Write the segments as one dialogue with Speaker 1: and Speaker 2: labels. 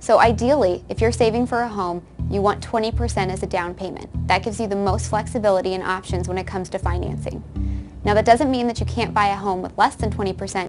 Speaker 1: So ideally, if you're saving for a home, you want 20% as a down payment. That gives you the most flexibility and options when it comes to financing. Now that doesn't mean that you can't buy a home with less than 20%,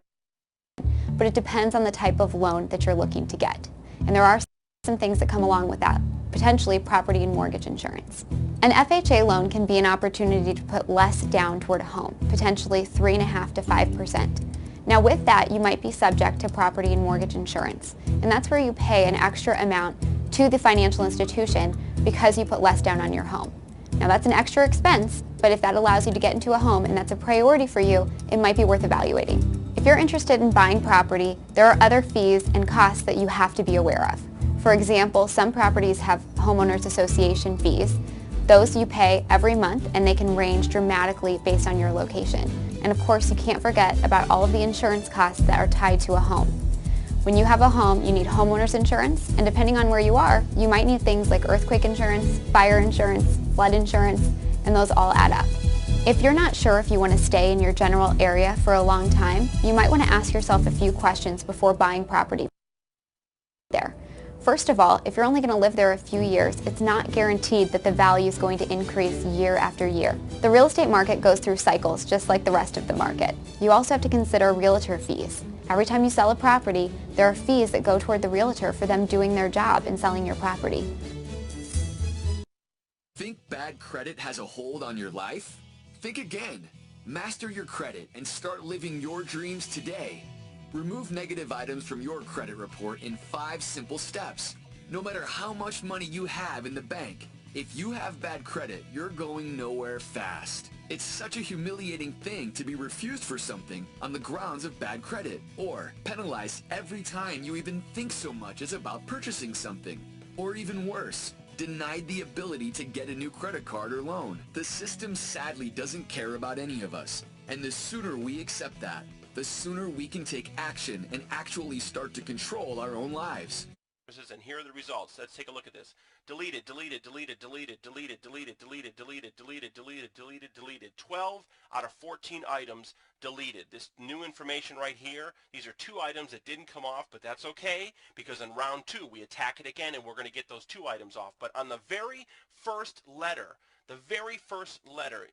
Speaker 1: but it depends on the type of loan that you're looking to get. And there are some things that come along with that, potentially property and mortgage insurance. An FHA loan can be an opportunity to put less down toward a home, potentially 3.5% to 5%. Now with that, you might be subject to property and mortgage insurance, and that's where you pay an extra amount to the financial institution because you put less down on your home. Now that's an extra expense, but if that allows you to get into a home and that's a priority for you, it might be worth evaluating. If you're interested in buying property, there are other fees and costs that you have to be aware of. For example, some properties have homeowners association fees. Those you pay every month and they can range dramatically based on your location. And of course, you can't forget about all of the insurance costs that are tied to a home. When you have a home, you need homeowners insurance, and depending on where you are, you might need things like earthquake insurance, fire insurance, flood insurance, and those all add up. If you're not sure if you want to stay in your general area for a long time, you might want to ask yourself a few questions before buying property there. First of all, if you're only going to live there a few years, it's not guaranteed that the value is going to increase year after year. The real estate market goes through cycles just like the rest of the market. You also have to consider realtor fees. Every time you sell a property, there are fees that go toward the realtor for them doing their job in selling your property.
Speaker 2: Think bad credit has a hold on your life? Think again. Master your credit and start living your dreams today. Remove negative items from your credit report in 5 simple steps. No matter how much money you have in the bank, if you have bad credit, you're going nowhere fast. It's such a humiliating thing to be refused for something on the grounds of bad credit, or penalized every time you even think so much as about purchasing something. Or even worse, denied the ability to get a new credit card or loan. The system sadly doesn't care about any of us, and the sooner we accept that, the sooner we can take action and actually start to control our own lives.
Speaker 3: And here are the results. Let's take a look at this. Deleted, deleted, deleted, deleted, deleted, deleted, deleted, deleted, deleted, deleted, deleted, deleted. 12 out of 14 items deleted. This new information right here, these are 2 items that didn't come off, but that's okay because in round 2 we attack it again and we're going to get those 2 items off. But on the very first letter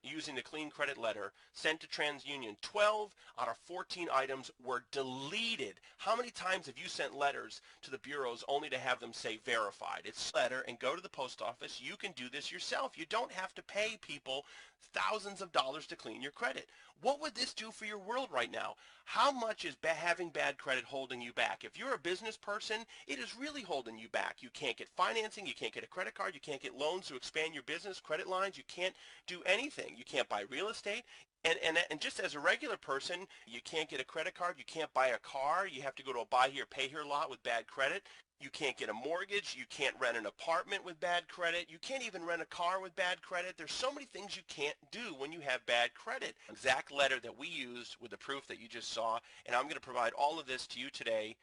Speaker 3: using the clean credit letter sent to TransUnion, 12 out of 14 items were deleted. How many times have you sent letters to the bureaus only to have them say verified? It's a letter and go to the post office. You can do this yourself. You don't have to pay people thousands of dollars to clean your credit. What would this do for your world right now? How much is having bad credit holding you back? If you're a business person, it is really holding you back. You can't get financing, you can't get a credit card, you can't get loans to expand your business, credit lines, you can't do anything. You can't buy real estate. And just as a regular person, you can't get a credit card, you can't buy a car, you have to go to a buy here, pay here lot with bad credit. You can't get a mortgage, you can't rent an apartment with bad credit, you can't even rent a car with bad credit. There's so many things you can't do when you have bad credit. Exact letter that we used with the proof that you just saw, and I'm going to provide all of this to you today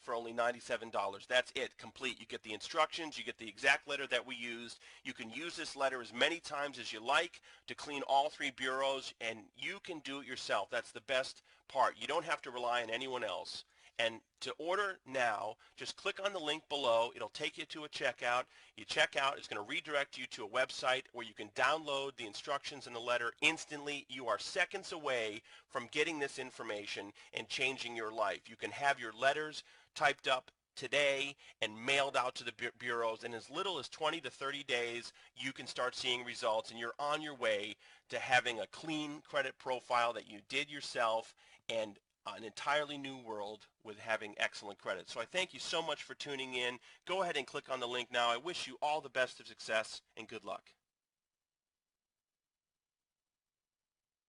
Speaker 3: for only $97. That's it, complete. You get the instructions, you get the exact letter that we used. You can use this letter as many times as you like to clean all 3 bureaus, and you can do it yourself. That's the best part. You don't have to rely on anyone else. And to order now, just click on the link below. It'll take you to a checkout. You check out, it's going to redirect you to a website where you can download the instructions in the letter instantly. You are seconds away from getting this information and changing your life. You can have your letters typed up today and mailed out to the bureaus. In as little as 20 to 30 days, you can start seeing results, and you're on your way to having a clean credit profile that you did yourself and an entirely new world with having excellent credit. So I thank you so much for tuning in. Go ahead and click on the link now. I wish you all the best of success and good luck.